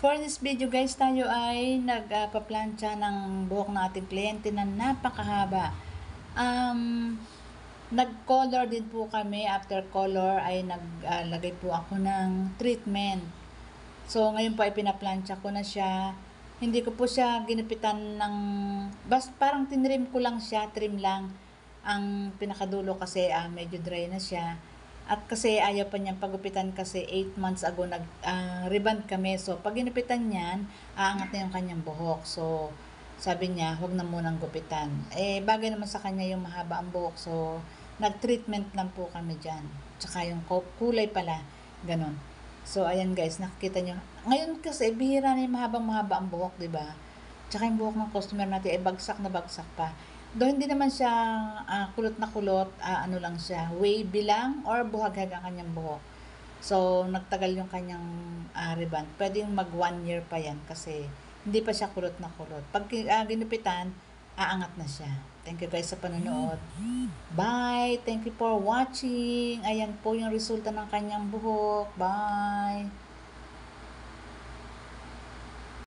For this video guys, tayo ay nagpaplantsa ng buhok ng ating kliyente na napakahaba. Nag-color din po kami. After color ay naglagay po ako ng treatment. So ngayon po ay pinaplantsa ko na siya. Hindi ko po siya ginupitan ng parang tinrim ko lang siya, trim lang. Ang pinakadulo kasi medyo dry na siya. At kasi ayaw pa niyang pagupitan kasi 8 months ago reband kami. So pag ginupitan niyan, aangat na yung kanyang buhok. So sabi niya, huwag na munang gupitan. Bagay naman sa kanya yung mahaba ang buhok. So nag-treatment lang po kami dyan. Tsaka yung kulay pala, ganun. So ayan guys, nakikita niyo. Ngayon kasi bihira na yung mahaba ang buhok, 'di ba? Tsaka yung buhok ng customer natin ay bagsak na bagsak pa. Though hindi naman siya kulot na kulot, ano lang siya, wavy lang or buhaghag ang kanyang buhok. So, nagtagal yung kanyang reband. Pwedeng mag 1 year pa yan kasi hindi pa siya kulot na kulot. Pag ginupitan, aangat na siya. Thank you guys sa panonood. Bye! Thank you for watching. Ayan po yung resulta ng kanyang buhok. Bye!